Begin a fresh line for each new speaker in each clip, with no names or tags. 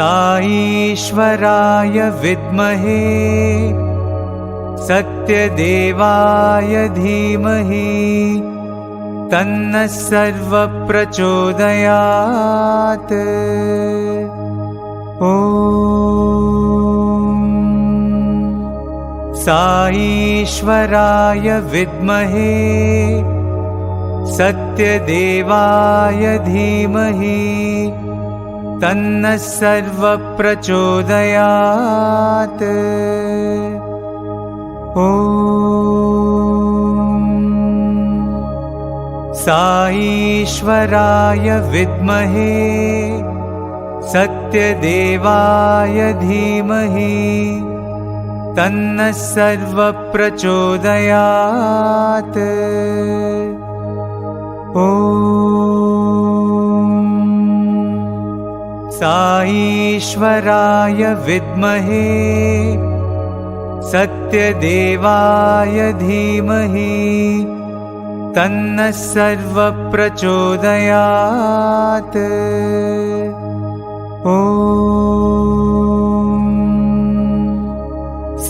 साईश्वराय विद्महे सत्यदेवाय धीमहि तन्नः सर्वः प्रचोदयात्। ॐ साईश्वराय विद्महे सत्यदेवाय धीमहि तन्नः सर्वः प्रचोदयात्। ॐ साईश्वराय विद्महे सत्यदेवाय धीमहि तन्नः सर्वः प्रचोदयात्। ॐ साईश्वराय विद्महे सत्यदेवाय धीमहि तन्नः सर्वः प्रचोदयात्। ॐ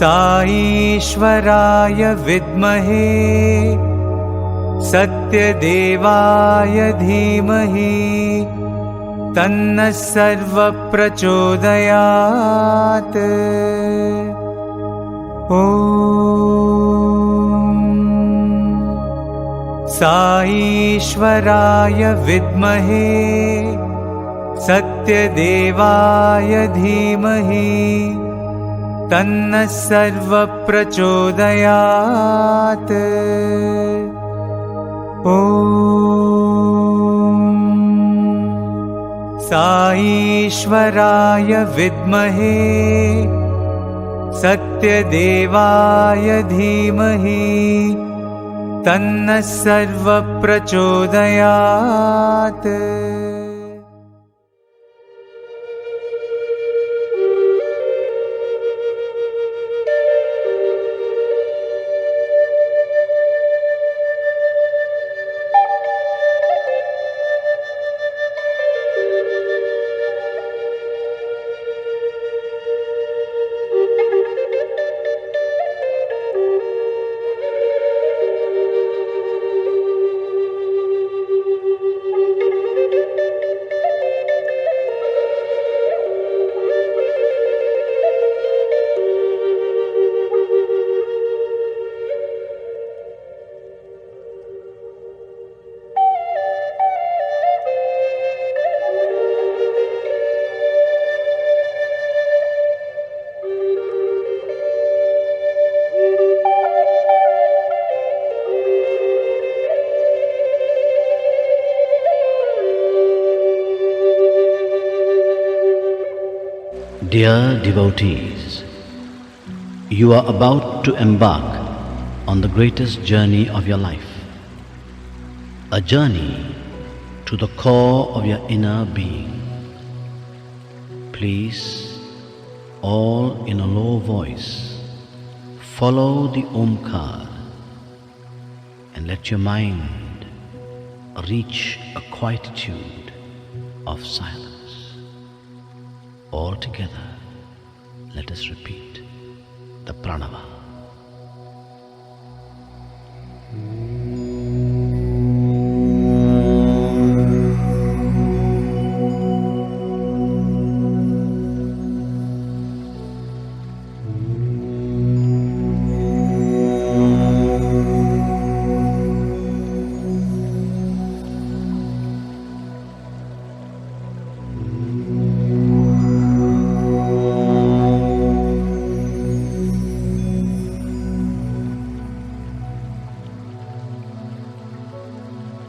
साईश्वराय विद्महे सत्यदेवाय धीमहि तन्नः सर्वः प्रचोदयात्। ॐ साईश्वराय विद्महे सत्यदेवाय धीमहि तन्नः सर्वः प्रचोदयात्। ॐ साईश्वराय विद्महे सत्यदेवाय धीमहि तन्नः सर्वः प्रचोदयात्।
Dear devotees, you are about to embark on the greatest journey of your life, a journey to the core of your inner being. Please, all in a low voice, follow the Omkar and let your mind reach a quietude of silence. All together, let us repeat the pranava.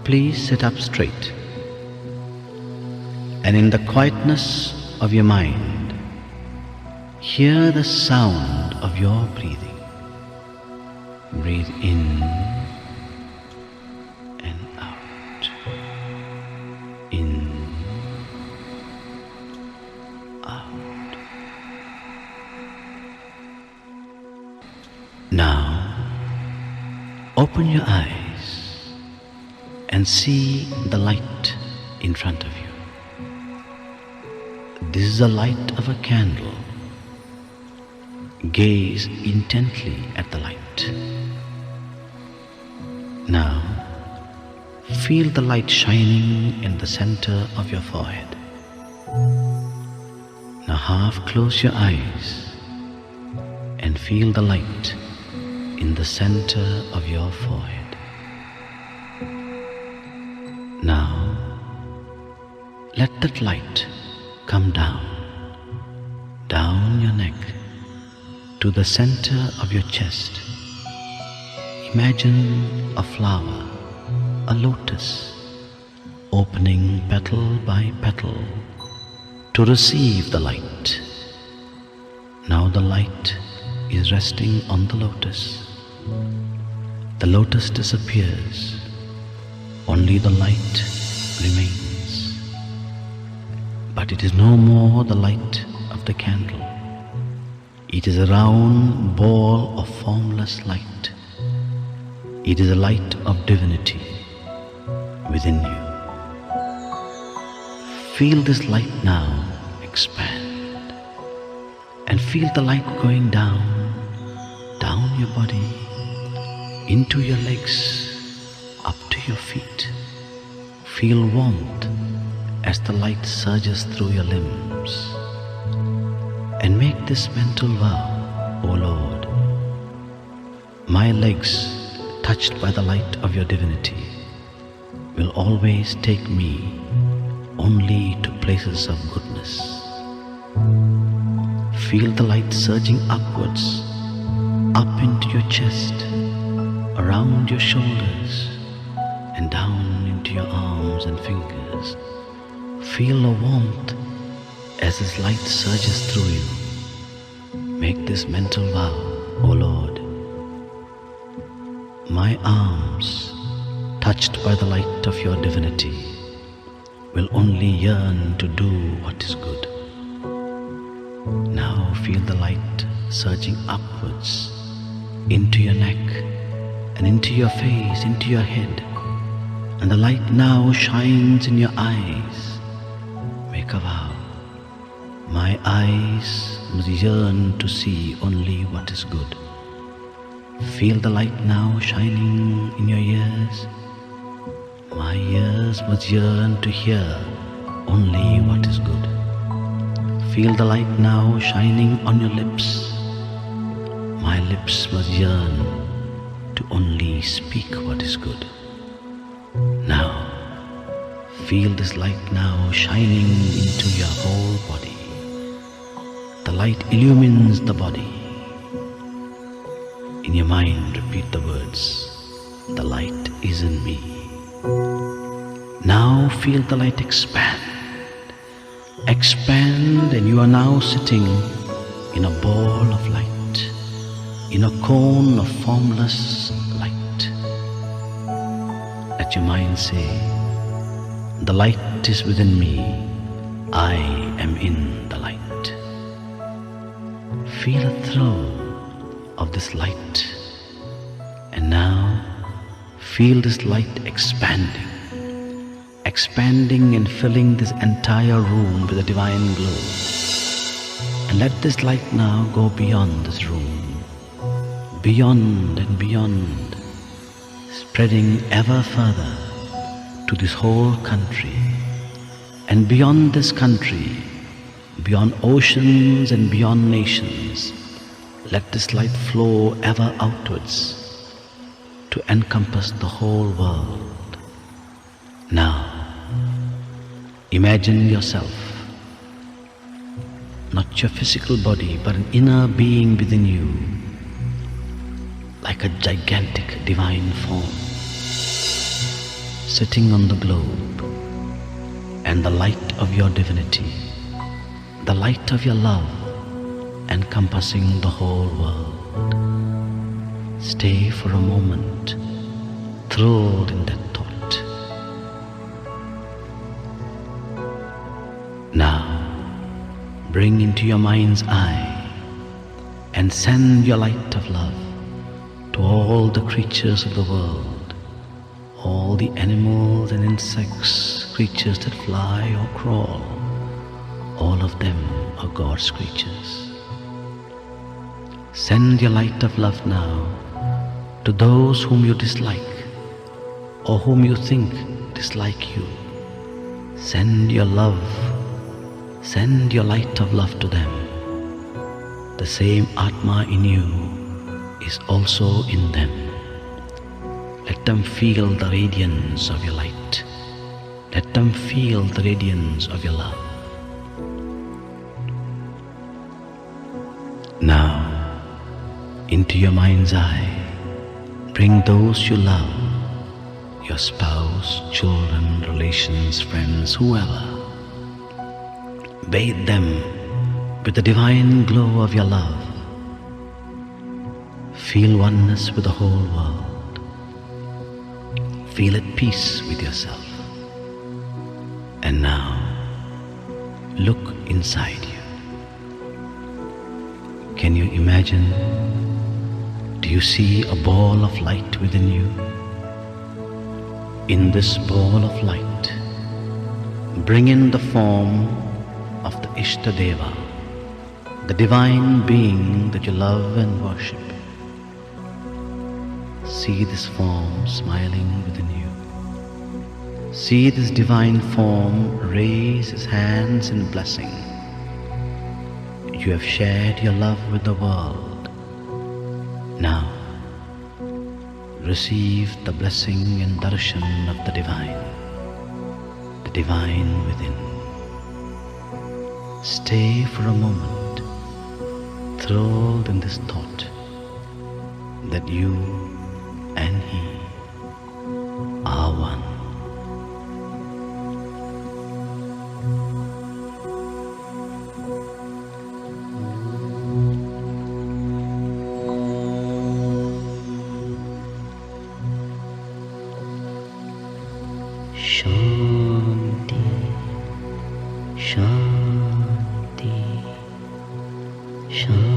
Please sit up straight, and in the quietness of your mind, hear the sound of your breathing. Breathe in and out, in, out. Now, open your eyes and see the light in front of you. This is the light of a candle. Gaze intently at the light. Now, feel the light shining in the center of your forehead. Now half close your eyes and feel the light in the center of your forehead. Now, let that light come down your neck to the center of your chest. Imagine a flower, a lotus, opening petal by petal to receive the light. Now the light is resting on the lotus. The lotus disappears, only the light remains. But it is no more the light of the candle. It is a round ball of formless light. It is a light of divinity within you. Feel this light now expand, and feel the light going down your body, into your legs, up to your feet. Feel warmth as the light surges through your limbs. And make this mental vow, O Lord, my legs, touched by the light of your divinity, will always take me only to places of goodness. Feel the light surging upwards, up into your chest, around your shoulders, and down into your arms and fingers. Feel a warmth as this light surges through you. Make this mental vow, O Lord, my arms, touched by the light of your divinity, will only yearn to do what is good. Now feel the light surging upwards into your neck and into your face, into your head, and the light now shines in your eyes. Make a vow. My eyes must yearn to see only what is good. Feel the light now shining in your ears. My ears must yearn to hear only what is good. Feel the light now shining on your lips. My lips must yearn to only speak what is good. Now, feel this light now shining into your whole body. The light illumines the body. In your mind, repeat the words, the light is in me. Now feel the light expand. Expand, and you are now sitting in a ball of light, in a cone of formless light. Let your mind say, the light is within me. I am in the light. Feel a thrill of this light, and now feel this light expanding and filling this entire room with a divine glow. And let this light now go beyond this room, beyond and beyond, spreading ever further to this whole country, and beyond this country, beyond oceans and beyond nations. Let this light flow ever outwards to encompass the whole world. Now, imagine yourself, not your physical body, but an inner being within you, like a gigantic divine form, sitting on the globe, and the light of your divinity, the light of your love, encompassing the whole world. Stay for a moment, thrilled in that thought. Now, bring into your mind's eye and send your light of love to all the creatures of the world, all the animals and insects, creatures that fly or crawl, all of them are God's creatures. Send your light of love now to those whom you dislike or whom you think dislike you. Send your love, send your light of love to them. The same Atma in you is also in them. Let them feel the radiance of your light. Let them feel the radiance of your love. Now, into your mind's eye, bring those you love, your spouse, children, relations, friends, whoever. Bathe them with the divine glow of your love. Feel oneness with the whole world. Feel at peace with yourself. And now, look inside you. Can you imagine? Do you see a ball of light within you? In this ball of light, bring in the form of the Ishtadeva, the divine being that you love and worship. See this form smiling within you. See this divine form raise his hands in blessing. You have shared your love with the world. Now, receive the blessing and darshan of the divine within. Stay for a moment, enthralled in this thought that you and he are one. Shanti, Shanti, Shanti.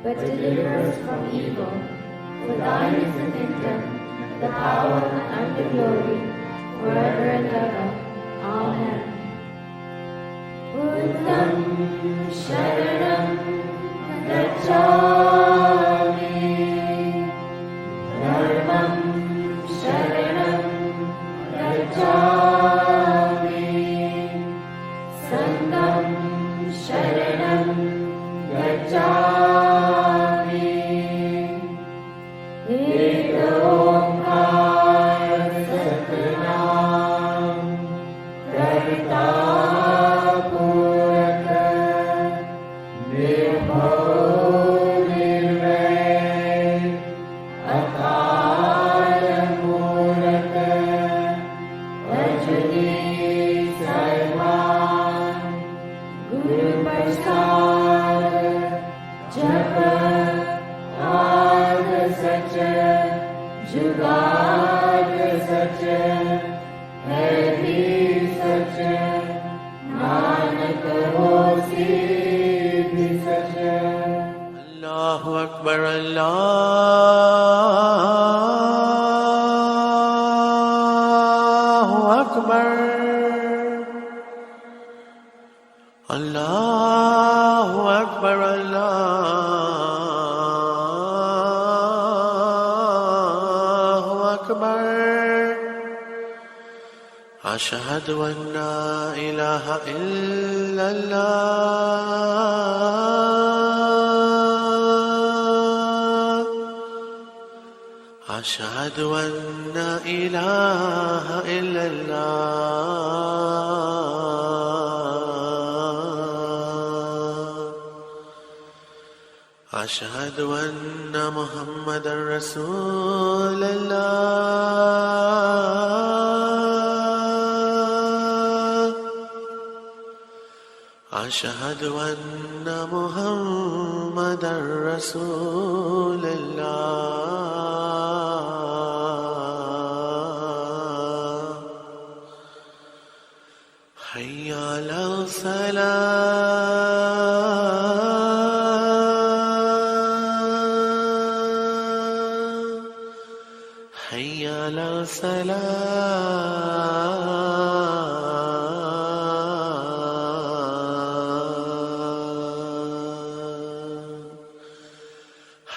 But deliver us from evil. For thine is the kingdom, the power, and the glory, forever and ever. Amen. Buddham Sharanam Gacchami, Dharmam Sharanam Gacchami, Sangham Sharanam Gacchami. Ek Omkar Satnam Karta Puraka Nirbhav Nirvair Akal Muraka Ajuni Sarvan Guru Prasad Japa Ad Sacha Jugad Sacha है भी सच, नानक होसी भी सच।
अल्लाहु अकबर, अल्लाहु अकबर, अल्लाहु अकबर, अल्लाहु अकबर। अशहदु अन्ना इलाहा इल्लल्लाह, अशहदु अन्ना इलाहा इल्लल्लाह, अशहदु अन्ना मुहम्मदर रसूलल्लाह, अशहदु अन्ना मुहम्मदर रसूलल्लाह। हय्या अला सलाह, हय्या अला सलाह,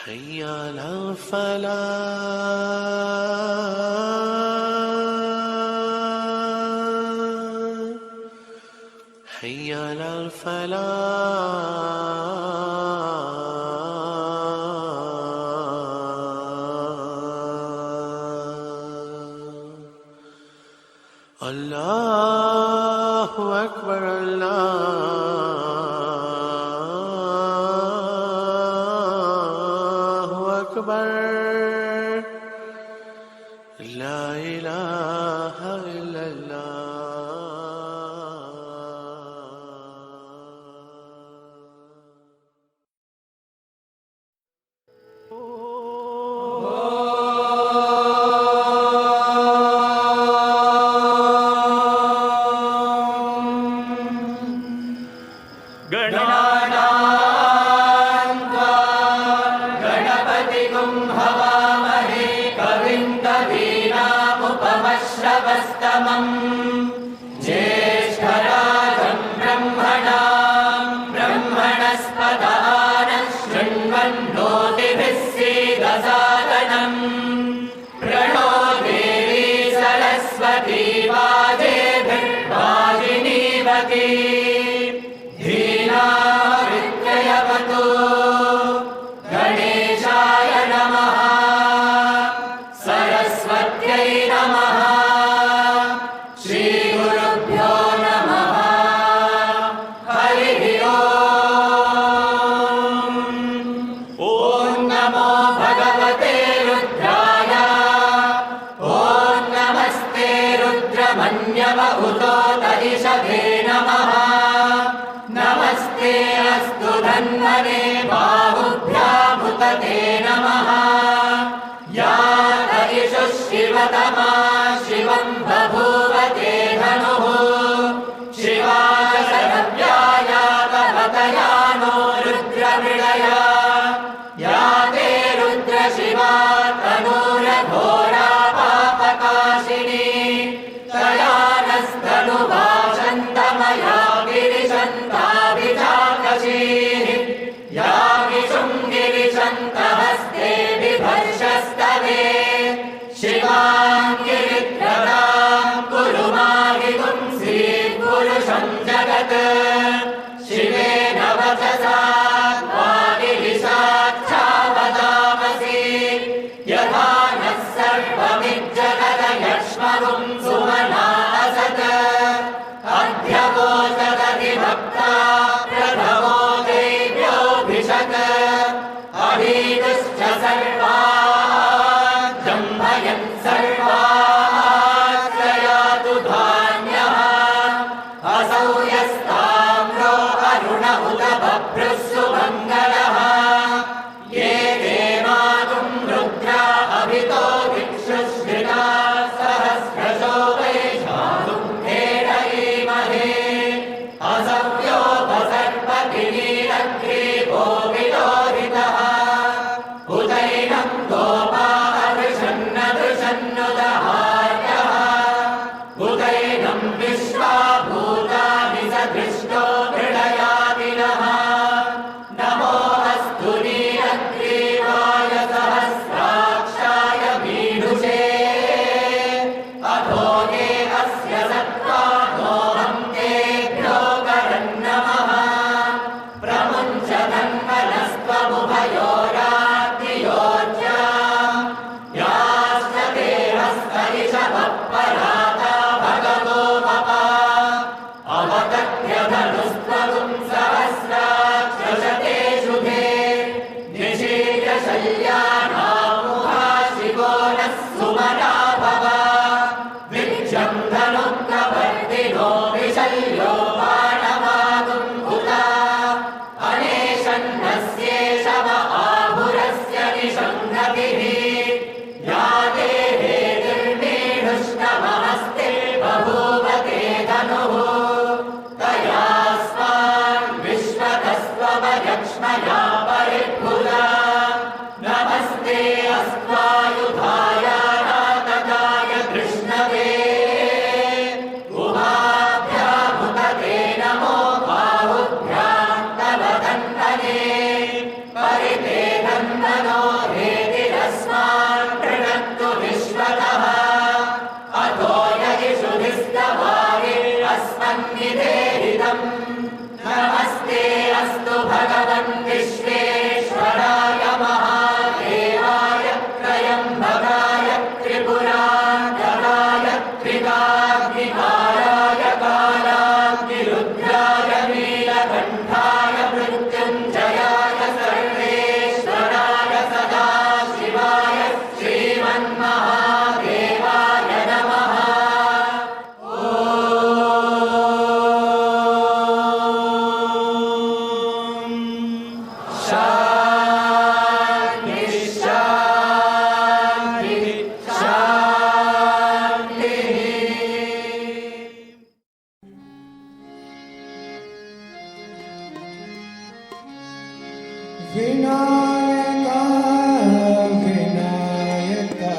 हय्या अला फलाह, हय्या अला फलाह। अल्लाहु अकबर, अल्लाहु अकबर, ला इलाहा इल्लल्लाह।
नमस्ते अस्तु धन्वने बाहुभ्यामुतते नमः। या तदिषु शिवतमा शिवं बभूवते धनुः, शिवाय शरव्याया कवतयानो रुद्रमृळया। या ते रुद्रशिवा तनूरघोरा पापकाशिनी, वाचसा वागिरिशाच्छा वदामसि यथा नः सर्वमिज्जगदयक्ष्मगुं सुमना असत् अध्यवोचदति भक्ता प्रथमो देव्योऽभिषक् अभीतश्च सर्वात् जम्भयन् सर्वात् प्रयातु धान्यः असौ यस्ताम्रो अरुण उत बभ्रुः सुमङ्गलः ये देवागुं रुद्रा अभितो दिक्षुश्रिता सहस्रशो वैशाखुं हेरयीमहे असव्योपसर्पतिनीरग्रीवो विलोहितः उदैनं गोपा अदृशन्नदृशन्नुदहार्यः उदैनं विश्वा भूतानि सदृष्टो मृडयातिनः नमो अस्तु नीलग्रीवाय सहस्राक्षाय मीढुषे अधो ये अस्य सत्त्वादोऽहं तेभ्यो करन्नमः प्रमुञ्च तन्मनस्त्वमुभयोराग्नियोज्याम् याश्च ते हस्तरिषभः पराता भगवो मम अवतत्य धनुस्त्वगुं सहस्राक्षशते शुभे निशीर्य शय्यानामुहा शिवो नः सुमना भव विक्षं धनुप्रवर्तिनो विशल्यो बाणमागुं हुता अनेशन्नस्येषव आहुरस्य निषङ्गतिः या देहे निर्मीढुष्टमहस्ते बभूव ते धनुः तयास्मान् विश्वतस्त्वमयक्ष्मया परिभुजा नमस्ते अस्त्वायुधाय नातकाय कृष्णवे उभाभ्यामुदते नमो बाहुभ्यां तव दन्तने परिते नन्दनो हेतिरस्मान् कृणन्तु विश्वतः अथो ययिषुभिस्तवारिरस्मन्निधेहितम् नमस्ते अस्तु भगवन् विश्वेश्वराय महादेवाय त्रयम्बकाय त्रिपुरान्तकाय त्रिकाग्निकालाय कालाग्निरुद्राय नीलकण्ठाय मृत्युञ्जयाय सर्वेश्वराय सदाशिवाय श्रीमन्महादेवाय नमः शान्तिः शान्तिः शान्तिः
विनायका विनायका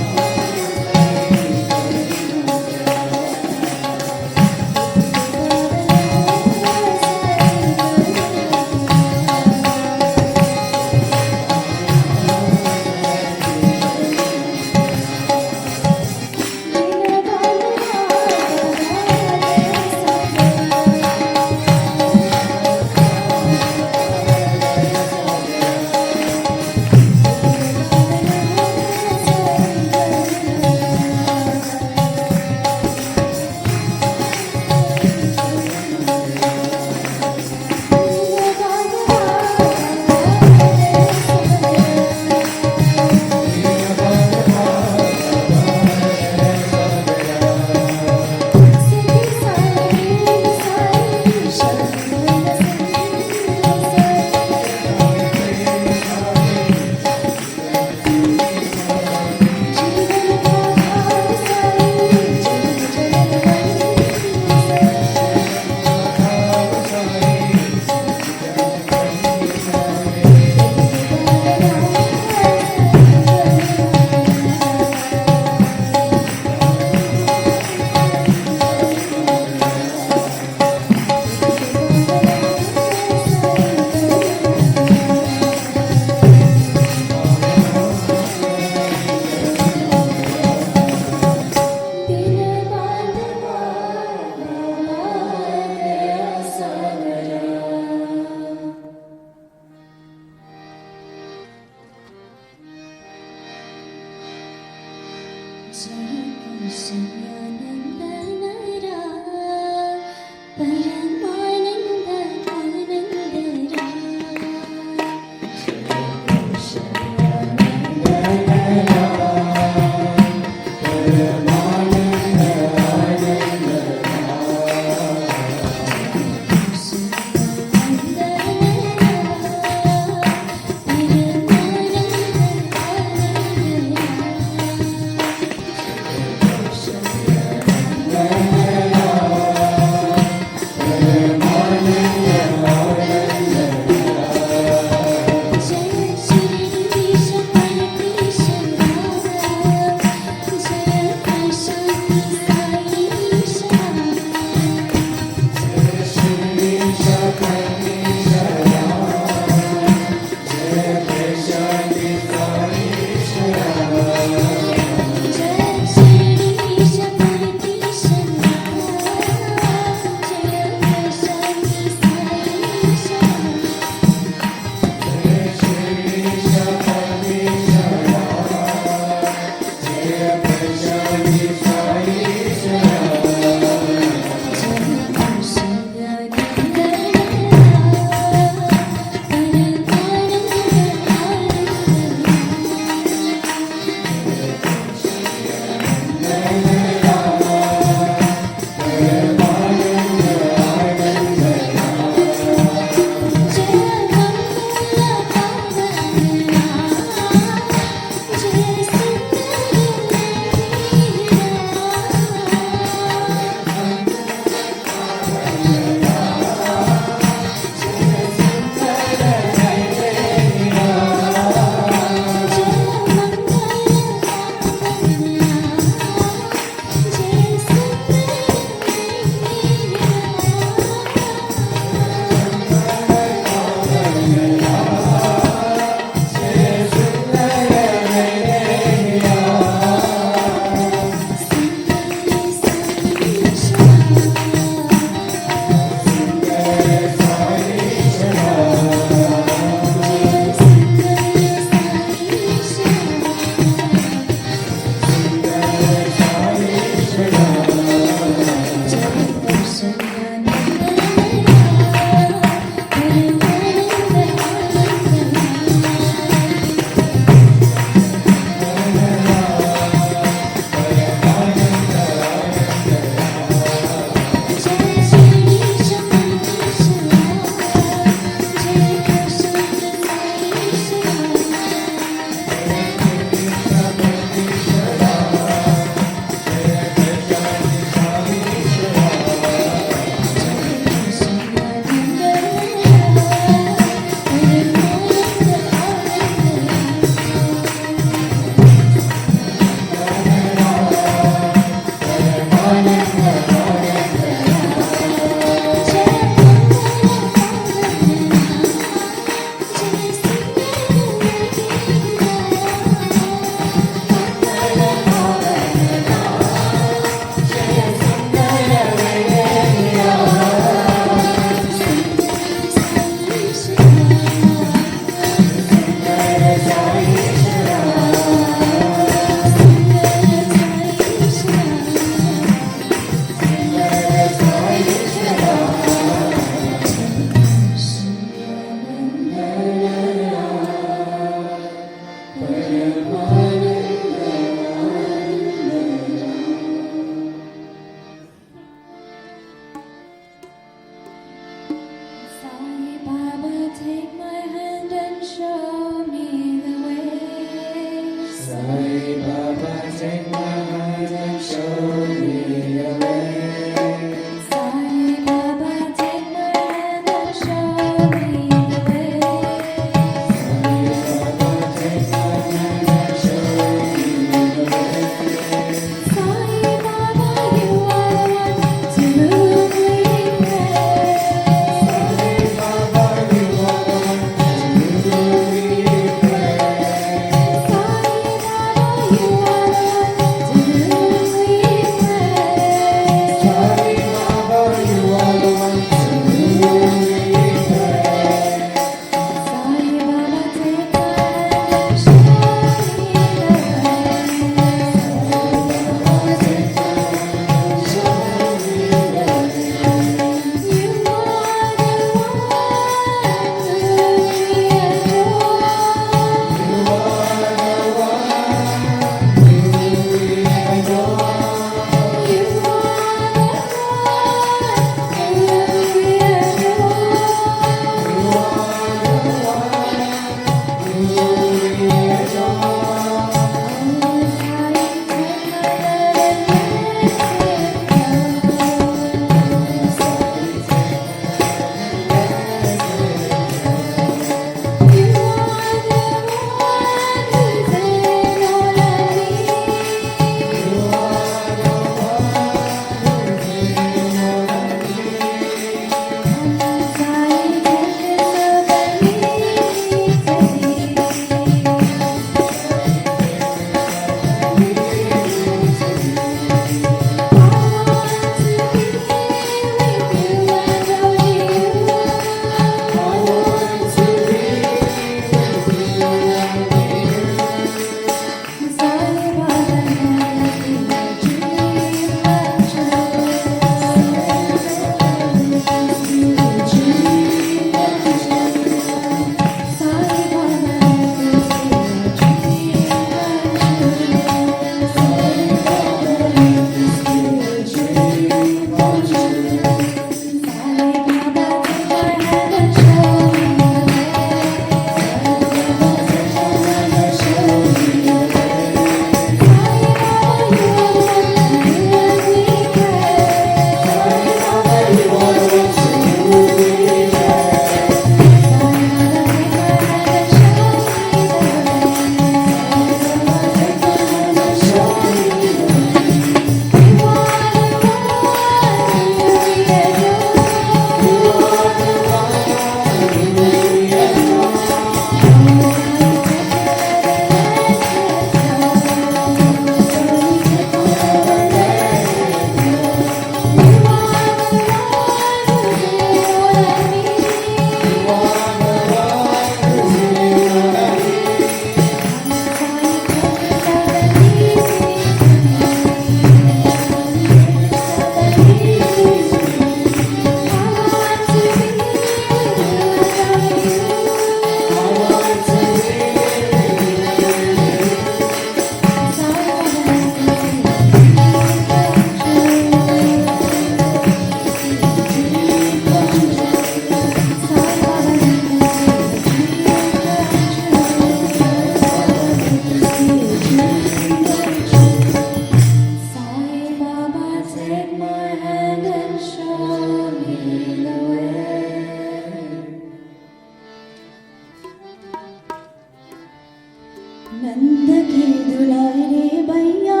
नंद के दुलारे भैया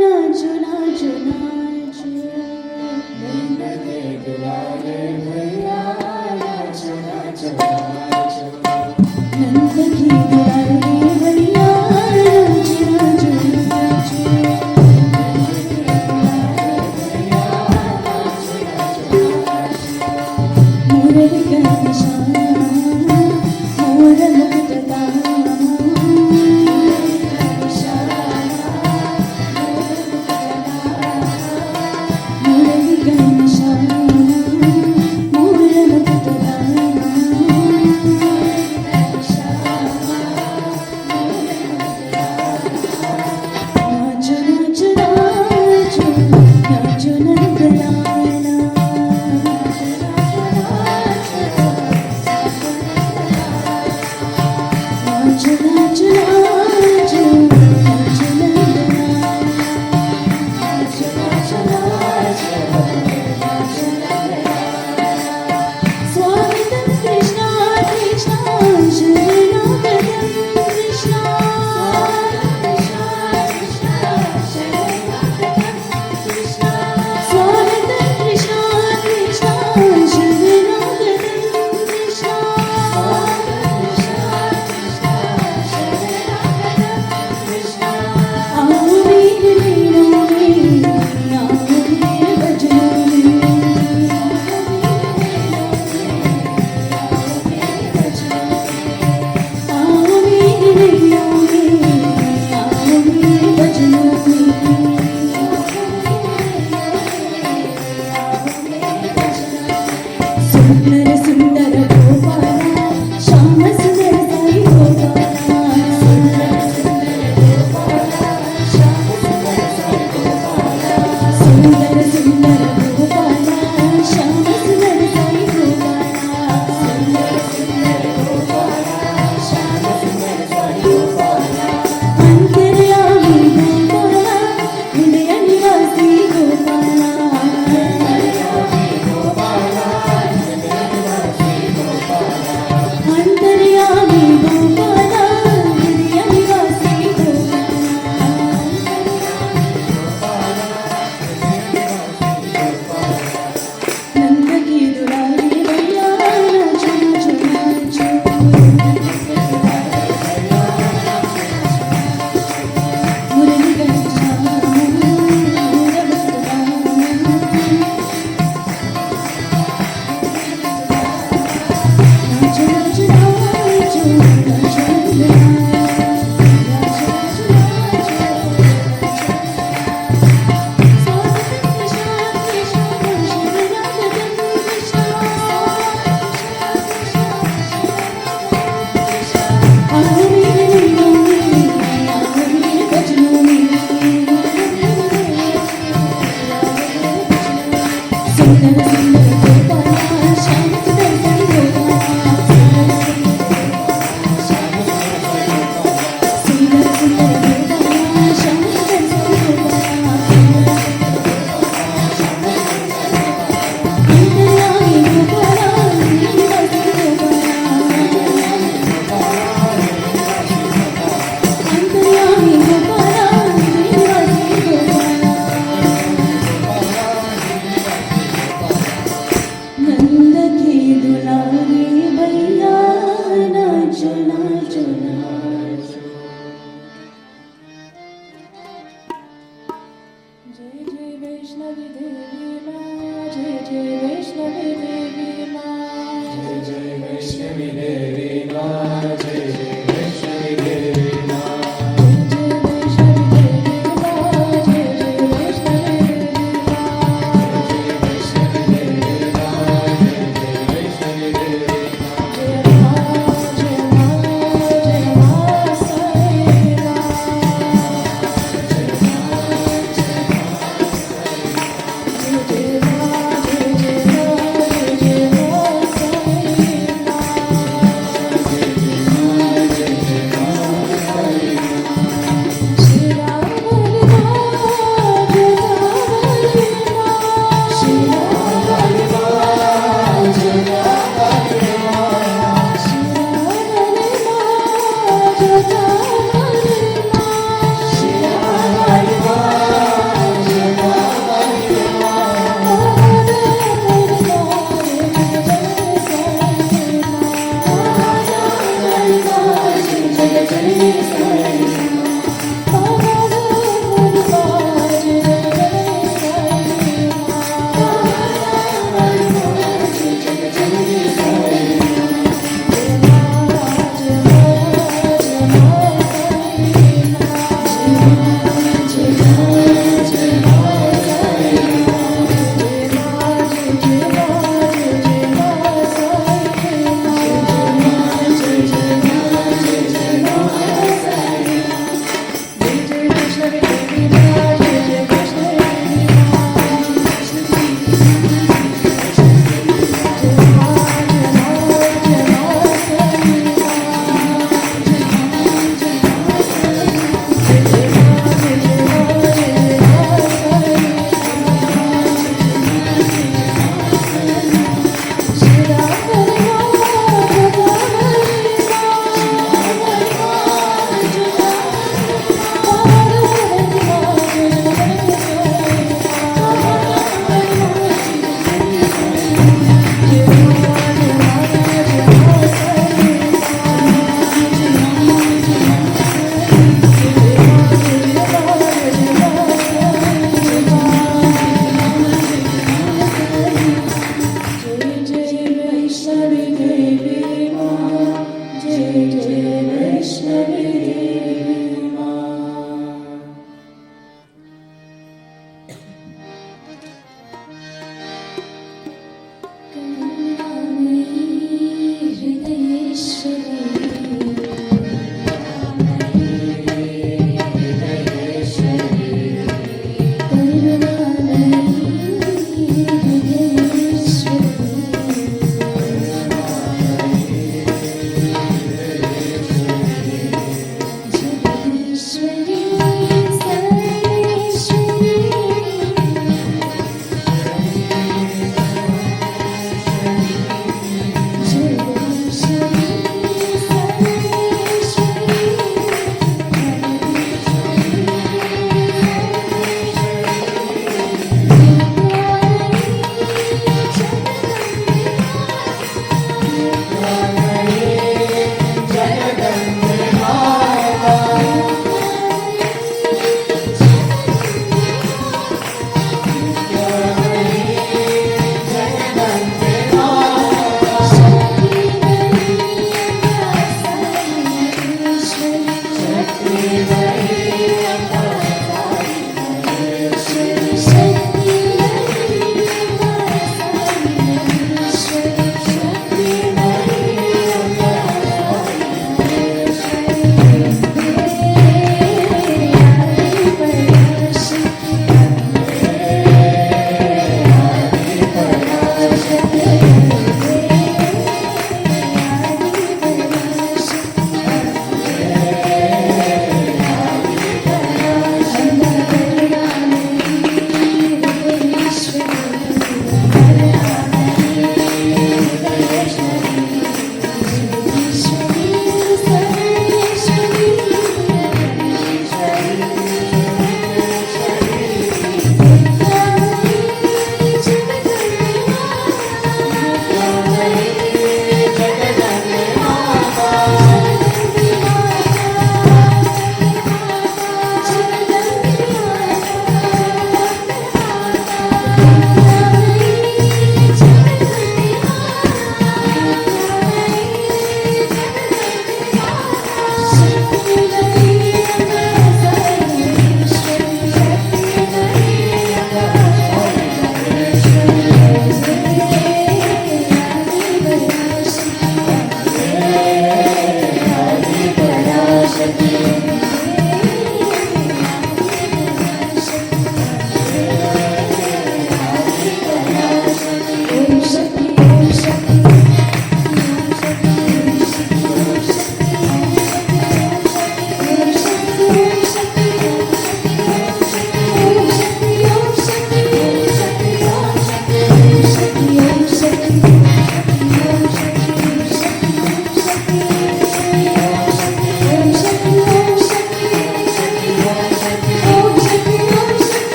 नाचो नाचो नाचो नंद के दुलारे भैया नाचो नाचो नाचो नंद के दुलारे भैया नाचो नाचो नाचो नंद के दुलारे भैया नाचो नाचो नाचो मुरली का निशाना मोर मुक्तता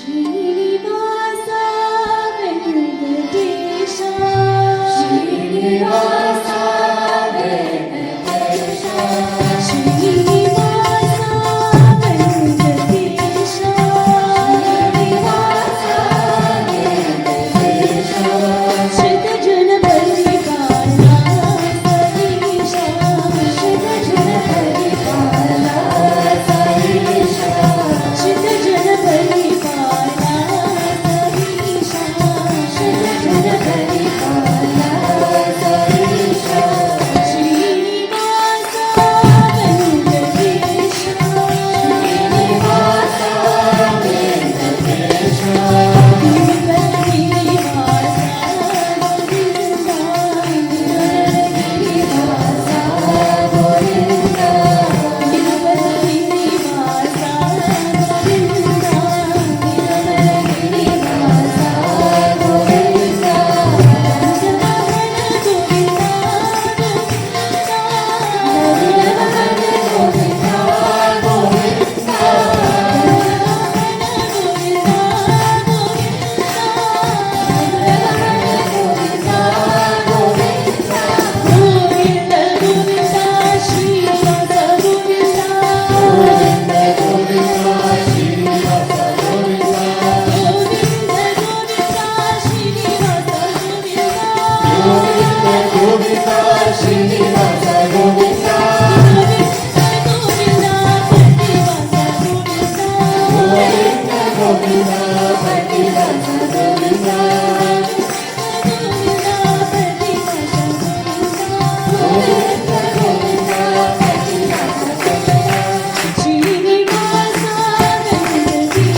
Srinivasa Venkatesha Srinivasa Venkatesha Srinivasa Venkatesha Srinivasa Venkatesha Shrita Jana Paripala Sahisha Shrita Jana Paripala Sahisha Shrita Jana Paripala Sahisha Shrita Jana Paripala Sahisha Srinivasa Venkatesha Srinivasa Venkatesha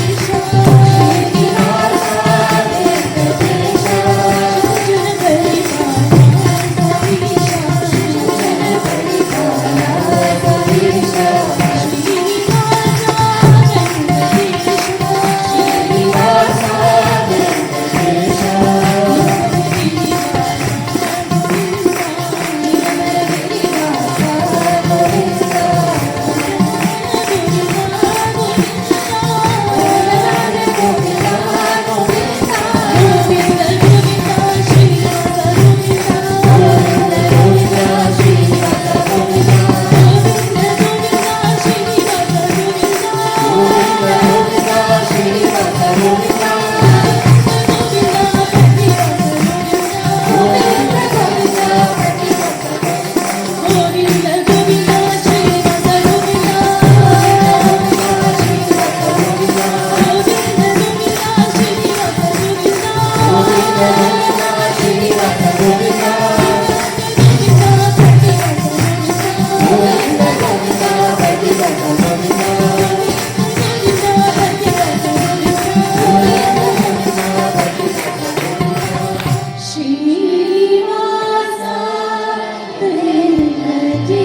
Srinivasa Venkatesha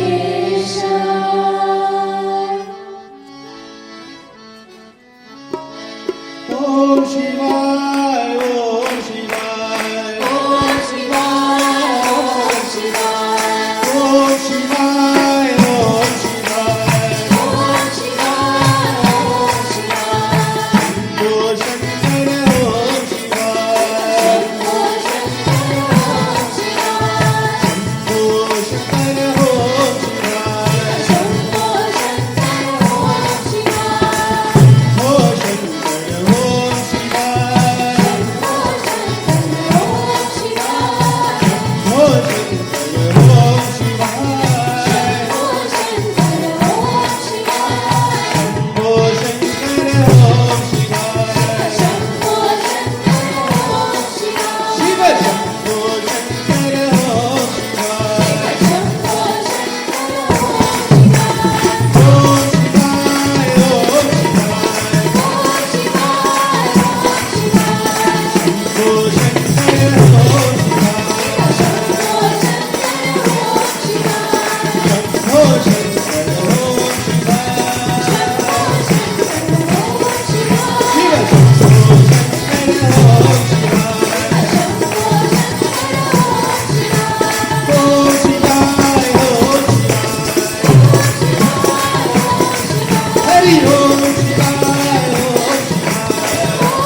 Om Shivaya, Om Shivaya,
Om Shivaya Om Shivaya
Om Shivaya, Om Shivaya,
Om Shivaya Om Shivaya
Om Shankara, Om Shivaya,
Om Shankara Om Shivaya
Om Shankara, Om Shivaya,
Shambho Shankara Om Shivaya
Om Shankara, Om Shivaya,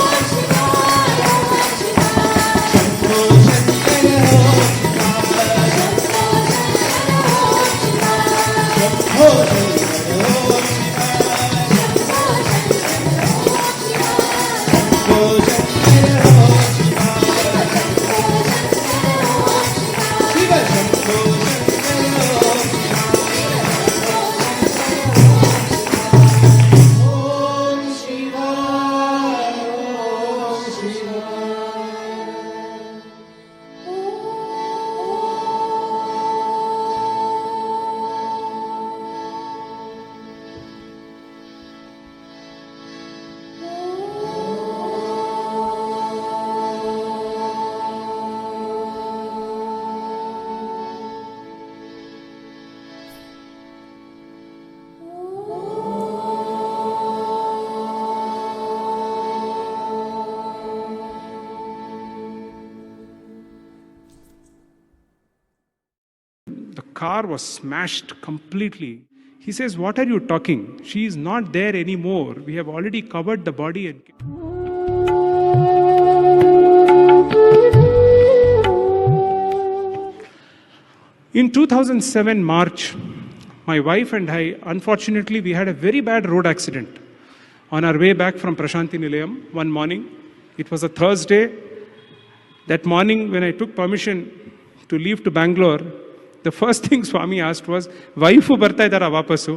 car was smashed completely. He says, "What are you talking? She is not there anymore. We have already covered the body." And in 2007 March, my wife and I, unfortunately, we had a very bad road accident on our way back from Prashanti Nilayam one morning. It was a Thursday. That morning, when I took permission to leave to Bangalore, the first thing Swami asked was, "Vaifu barta idara vapasu?"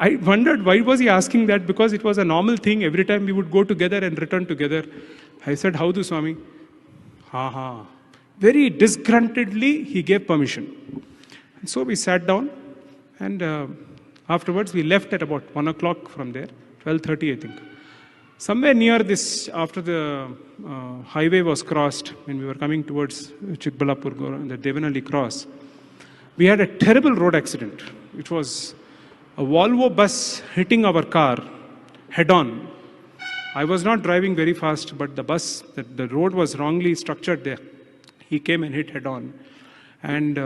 I wondered why was he asking that, because it was a normal thing. Every time we would go together and return together. I said, "How do, Swami?" Ha ha. Very disgruntledly, he gave permission. And so we sat down, and afterwards we left at about 1 o'clock from there, 12:30 I think. Somewhere near this, after the highway was crossed, when we were coming towards Chikbalapur, the Devanhalli cross, we had a terrible road accident. It was a Volvo bus hitting our car head on. I was not driving very fast, but the bus, the road was wrongly structured there. He came and hit head on. And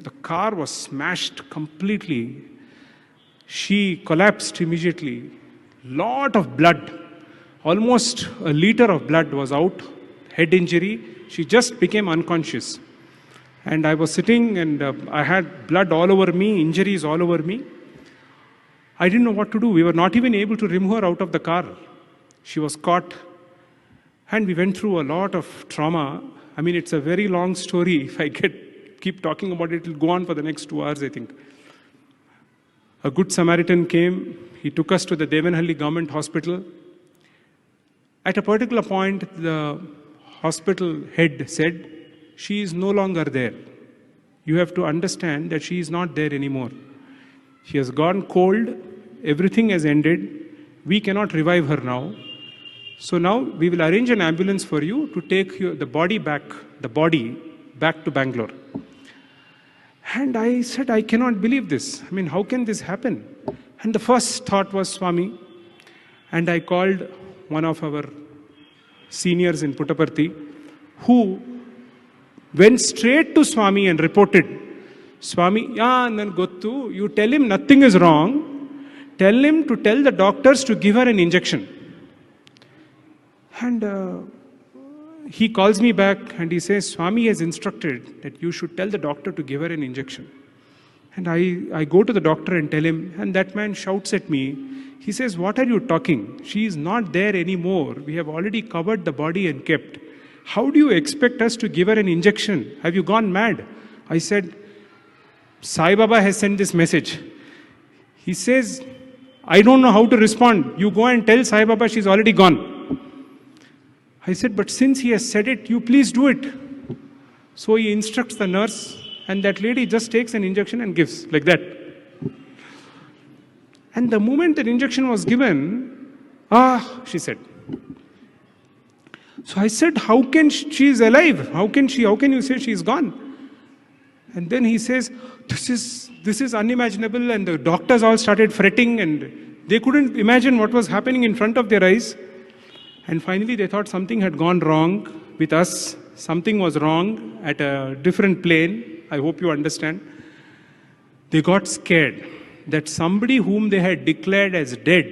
the car was smashed completely. She collapsed immediately. Lot of blood. Almost a liter of blood was out. Head injury. She just became unconscious. And I was sitting, and I had blood all over me, injuries all over me. I didn't know what to do. We were not even able to remove her out of the car. She was caught. And we went through a lot of trauma. I mean, it's a very long story. If I keep talking about it, it'll go on for the next 2 hours, I think. A good Samaritan came. He took us to the Devanhalli government hospital. At a particular point, the hospital head said, "She is no longer there. You have to understand that she is not there anymore. She has gone cold. Everything has ended. We cannot revive her now. So now we will arrange an ambulance for you to take the body back to Bangalore." And I said, "I cannot believe this. I mean, how can this happen?" And the first thought was Swami. And I called one of our seniors in Puttaparthi, who went straight to Swami and reported, "Swami, nan gottu, you tell him nothing is wrong. Tell him to tell the doctors to give her an injection." And he calls me back and he says, "Swami has instructed that you should tell the doctor to give her an injection." And I go to the doctor and tell him, and that man shouts at me. He says, "What are you talking? She is not there anymore. We have already covered the body and kept. How do you expect us to give her an injection? Have you gone mad?" I said, "Sai Baba has sent this message." He says, "I don't know how to respond. You go and tell Sai Baba she's already gone." I said, "But since he has said it, you please do it." So he instructs the nurse, and that lady just takes an injection and gives, like that. And the moment that injection was given, she said. So I said, "How can she is alive? How can you say she is gone?" And then he says, this is unimaginable, and the doctors all started fretting, and they couldn't imagine what was happening in front of their eyes. And finally they thought something had gone wrong with us. Something was wrong at a different plane. I hope you understand. They got scared that somebody whom they had declared as dead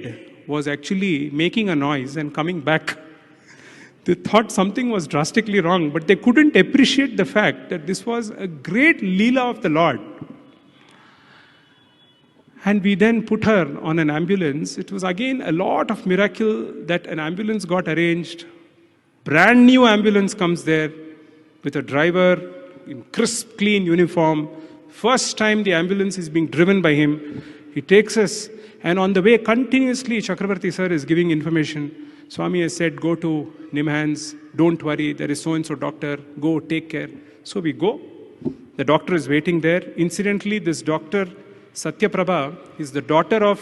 was actually making a noise and coming back. They thought something was drastically wrong, but they couldn't appreciate the fact that this was a great Leela of the Lord. And we then put her on an ambulance. It was again a lot of miracle that an ambulance got arranged. Brand new ambulance comes there with a driver in crisp, clean uniform. First time the ambulance is being driven by him. He takes us, and on the way continuously Chakravarti sir is giving information. Swami has said, "Go to Nimhans, don't worry, there is so-and-so doctor, go, take care." So we go. The doctor is waiting there. Incidentally, this doctor, Satyaprabha, is the daughter of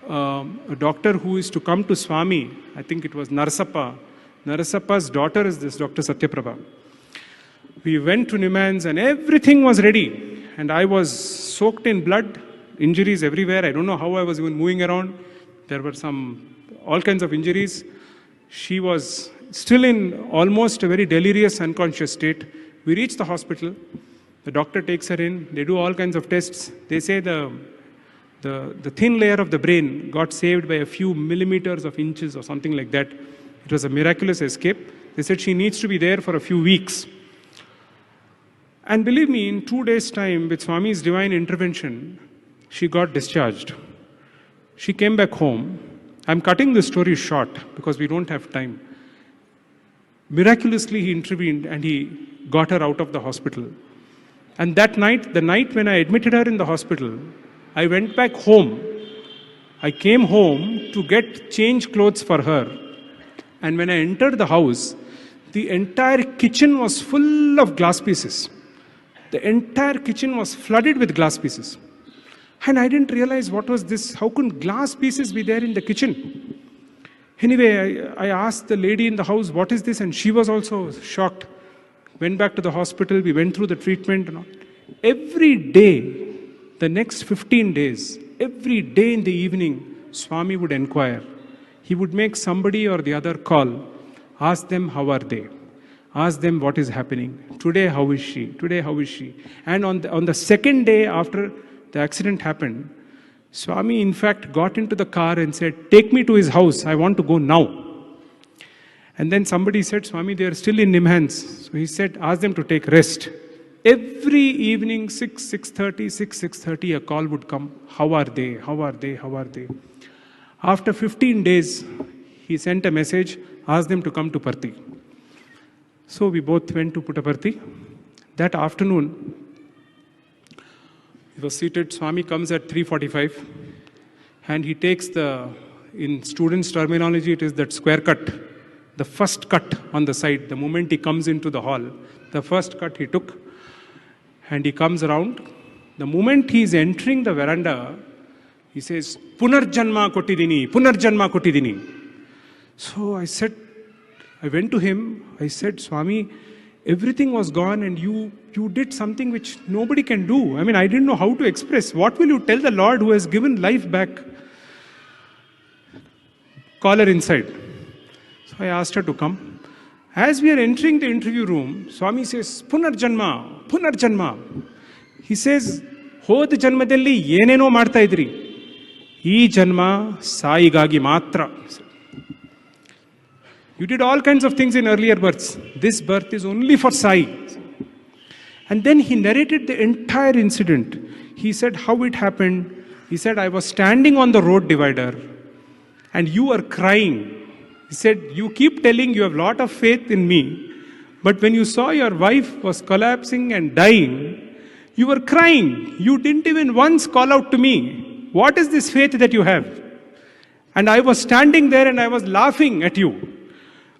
a doctor who is to come to Swami. I think it was Narasappa. Narasappa's daughter is this Dr. Satyaprabha. We went to Nimhans and everything was ready. And I was soaked in blood, injuries everywhere. I don't know how I was even moving around. There were all kinds of injuries. She was still in almost a very delirious, unconscious state. We reached the hospital. The doctor takes her in, they do all kinds of tests. They say the thin layer of the brain got saved by a few millimeters of inches or something like that. It was a miraculous escape. They said she needs to be there for a few weeks. And believe me, in 2 days' time, with Swami's divine intervention, she got discharged. She came back home. I'm cutting the story short because we don't have time. Miraculously, he intervened and he got her out of the hospital. And that night, the night when I admitted her in the hospital, I went back home. I came home to get change clothes for her. And when I entered the house, the entire kitchen was full of glass pieces. The entire kitchen was flooded with glass pieces. And I didn't realize what was this. How could glass pieces be there in the kitchen? Anyway, I asked the lady in the house, what is this? And she was also shocked. Went back to the hospital, we went through the treatment and all. Every day, the next 15 days, every day in the evening, Swami would inquire. He would make somebody or the other call, ask them how are they, ask them what is happening. Today, how is she? Today, how is she? And on the second day after the accident happened, Swami in fact got into the car and said, take me to his house, I want to go now. And then somebody said, Swami, they are still in Nimhans. So he said, ask them to take rest. Every evening, 6:30, a call would come. How are they? How are they? How are they? After 15 days, he sent a message, asked them to come to Parthi. So we both went to Puttaparthi. That afternoon, he was seated. Swami comes at 3:45 and he takes in students' terminology, it is that square cut. The first cut on the side, the moment he comes into the hall, the first cut he took, and he comes around. The moment he is entering the veranda, he says, Punarjanma Kotidini, Punarjanma Kotidini. So I went to him, I said, Swami, everything was gone and you did something which nobody can do. I mean, I didn't know how to express. What will you tell the Lord who has given life back? Call her inside. I asked her to come. As we are entering the interview room, Swami says, Punarjanma, Punarjanma. He says, Hod janmadalli yeneno marta idri. Ee janma saigagi matra. You did all kinds of things in earlier births. This birth is only for Sai. And then he narrated the entire incident. He said how it happened. He said, I was standing on the road divider and you were crying. He said, you keep telling you have a lot of faith in me, but when you saw your wife was collapsing and dying, you were crying. You didn't even once call out to me. What is this faith that you have? And I was standing there and I was laughing at you.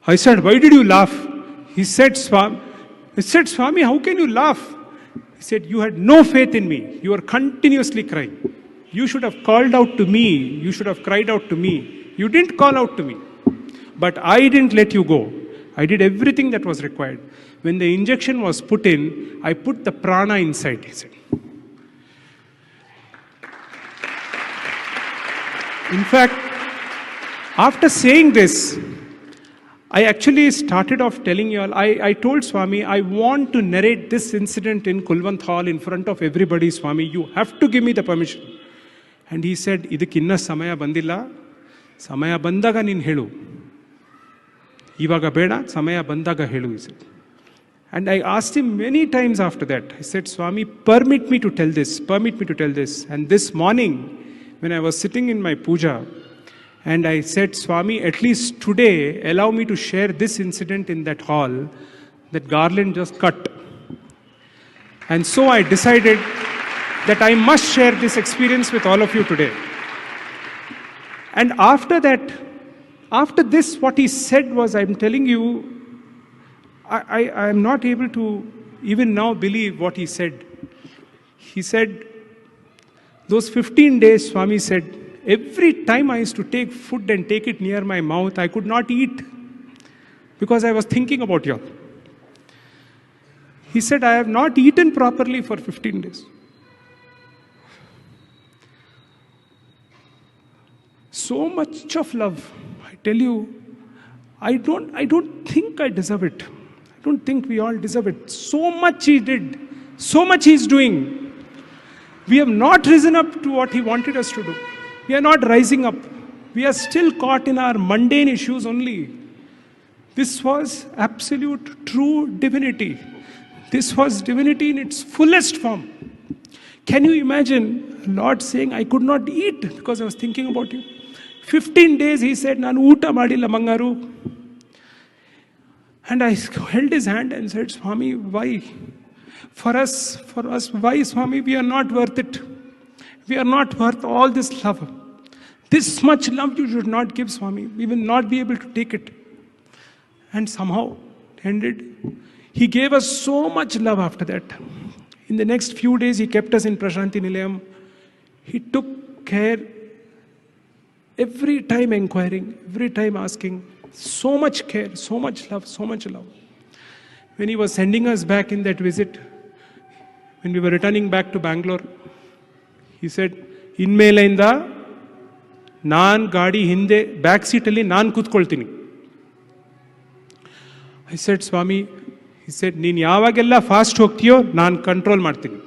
I said, why did you laugh? He said, Swami, how can you laugh? He said, you had no faith in me. You were continuously crying. You should have called out to me. You should have cried out to me. You didn't call out to me. But I didn't let you go. I did everything that was required. When the injection was put in, I put the prana inside, he said. In fact, after saying this, I actually started off telling you all, I told Swami, I want to narrate this incident in Kulwant Hall in front of everybody, Swami. You have to give me the permission. And he said, idikkinna samaya bandilla, samaya bandaga nin helu. Ivaga beda, samaya bandaga helu, he said. And I asked him many times after that. I said, Swami, permit me to tell this, permit me to tell this. And this morning, when I was sitting in my puja, and I said, Swami, at least today, allow me to share this incident in that hall, that garland just cut. And so I decided that I must share this experience with all of you today. And after that, after this, what he said was, I'm telling you, I am not able to even now believe what he said. He said, those 15 days, Swami said, every time I used to take food and take it near my mouth, I could not eat because I was thinking about you all. He said, I have not eaten properly for 15 days. So much of love. I tell you, I don't think I deserve it. I don't think we all deserve it. So much he did. So much He is doing. We have not risen up to what He wanted us to do. We are not rising up. We are still caught in our mundane issues only. This was absolute true divinity. This was divinity in its fullest form. Can you imagine Lord saying, I could not eat because I was thinking about you? 15 days He said, Nanu Uta Madilla Mangaru. And I held His hand and said, Swami, why? For us, why, Swami? We are not worth it. We are not worth all this love. This much love you should not give, Swami. We will not be able to take it. And somehow it ended. He gave us so much love after that. In the next few days, He kept us in Prashanti Nilayam. He took care, every time inquiring, every time asking. So much care, so much love, so much love. When He was sending us back in that visit, when we were returning back to Bangalore, He said, Inmelainda, Naan Gadi Hinde, back seat alli Naan kutkoltini. I said, Swami, He said, Neen yavagella fast hogtiyo, Naan control martini.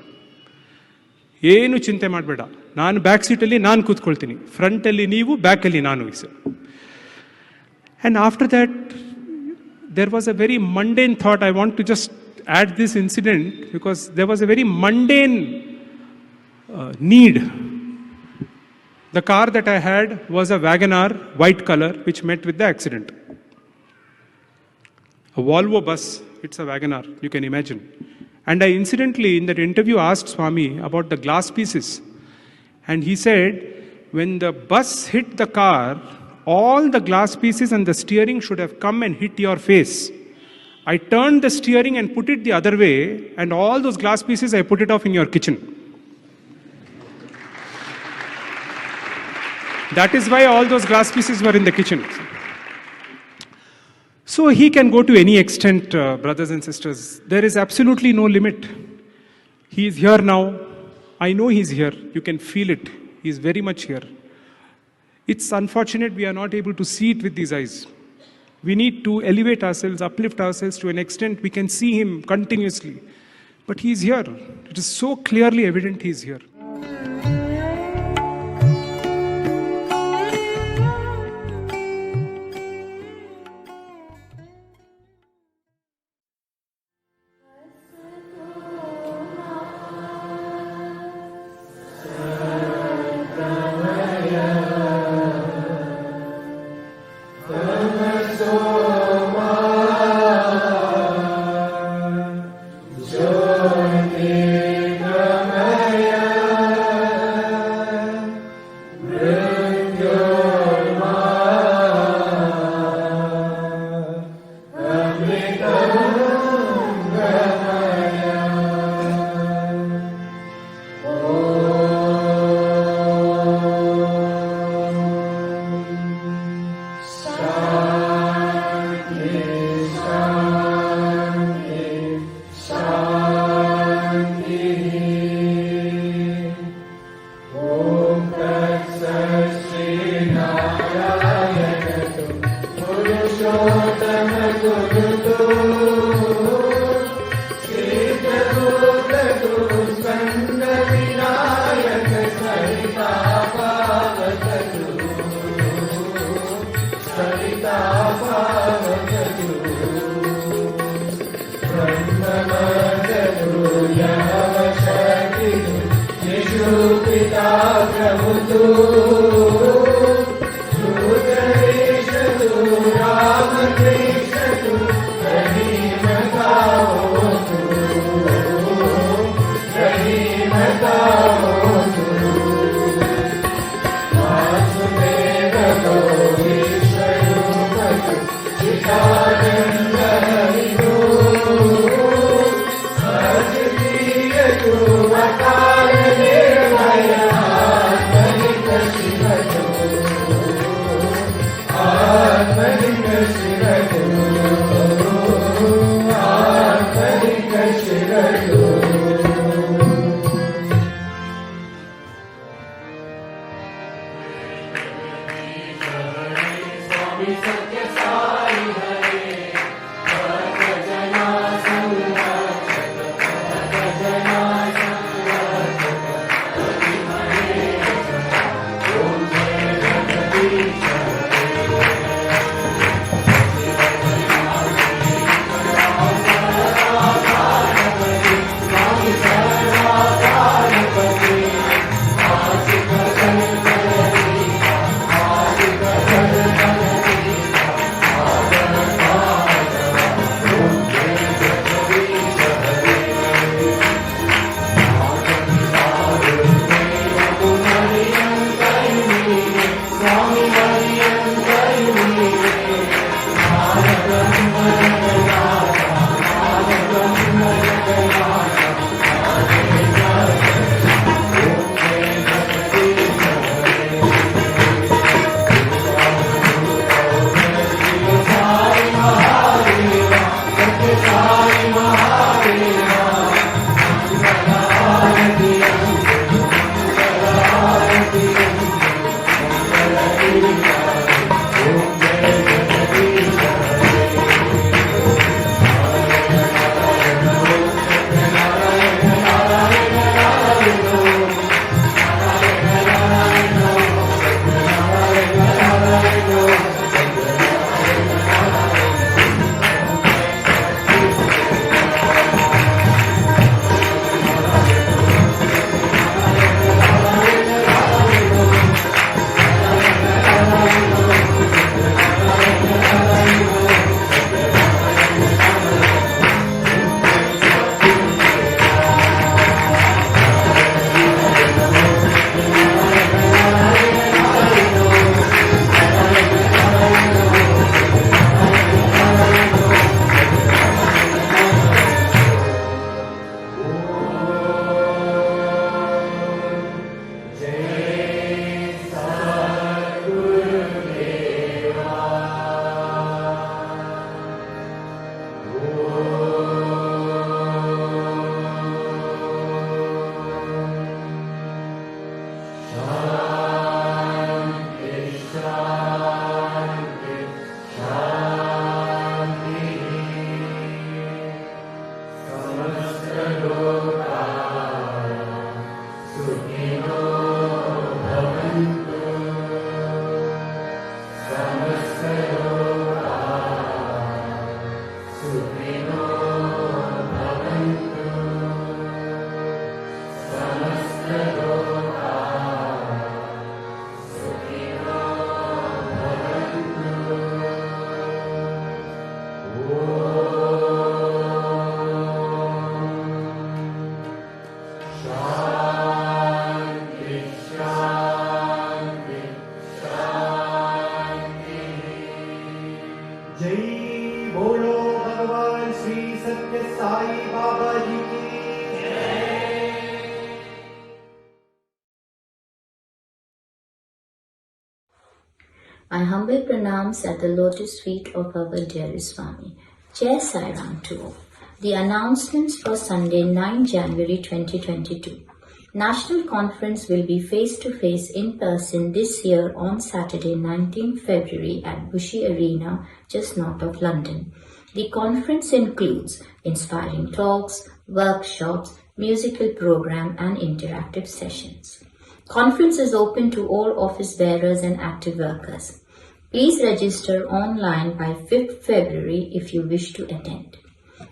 Yenu chinte madbeda. Naan back seat alli Naan kutkoltini. Front alli neevu, back alli Nanu, He said. And after that, there was a very mundane thought. I want to just add this incident because there was a very mundane need. The car that I had was a Wagon-R, white color, which met with the accident. A Volvo bus, it's a Wagon-R, you can imagine. And I incidentally, in that interview, asked Swami about the glass pieces. And he said, when the bus hit the car, all the glass pieces and the steering should have come and hit your face. I turned the steering and put it the other way, and all those glass pieces, I put it off in your kitchen. That is why all those glass pieces were in the kitchen. So He can go to any extent, brothers and sisters. There is absolutely no limit. He is here now. I know He is here. You can feel it. He is very much here. It's unfortunate we are not able to see it with these eyes. We need to elevate ourselves, uplift ourselves to an extent we can see Him continuously. But He is here. It is so clearly evident He is here.
I humbly pronounce at the lotus feet of our dear Swami. Jai Sai Ram to all. The announcements for Sunday, 9 January 2022. National Conference will be face-to-face in person this year on Saturday, 19 February at Bushi Arena, just north of London. The conference includes inspiring talks, workshops, musical program and interactive sessions. Conference is open to all office bearers and active workers. Please register online by 5th February if you wish to attend.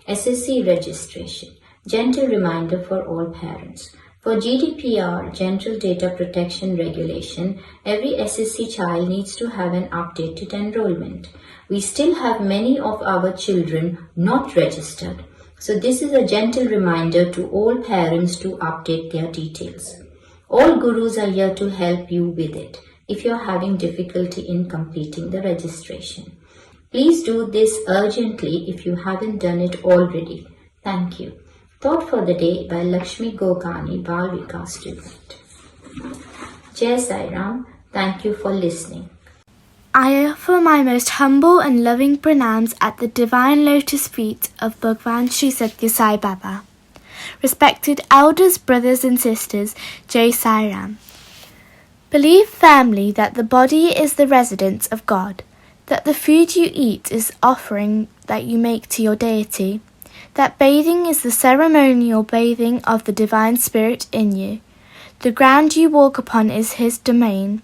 SSC registration. Gentle reminder for all parents. For GDPR, General Data Protection Regulation, every SSC child needs to have an updated enrollment. We still have many of our children not registered. So this is a gentle reminder to all parents to update their details. All gurus are here to help you with it if you are having difficulty in completing the registration. Please do this urgently if you haven't done it already. Thank you. Thought for the day by Lakshmi Gogani, Bal Vikas student. Jai Sai Ram. Thank you for listening.
I offer my most humble and loving pranams at the divine lotus feet of Bhagwan Sri Satya Sai Baba. Respected elders, brothers and sisters, Jai Sai Ram. Believe firmly that the body is the residence of God, that the food you eat is offering that you make to your deity, that bathing is the ceremonial bathing of the Divine Spirit in you. The ground you walk upon is His domain.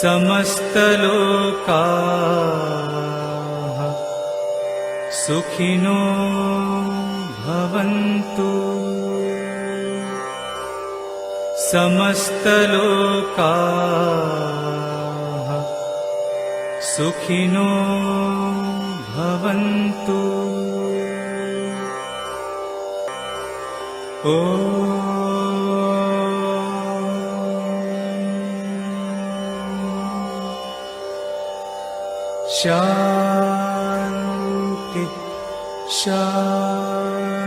समस्तलोकाः सुखिनो भवन्तु समस्तलोकाः सुखिनो भवन्तु ॐ शान्ति शान्ति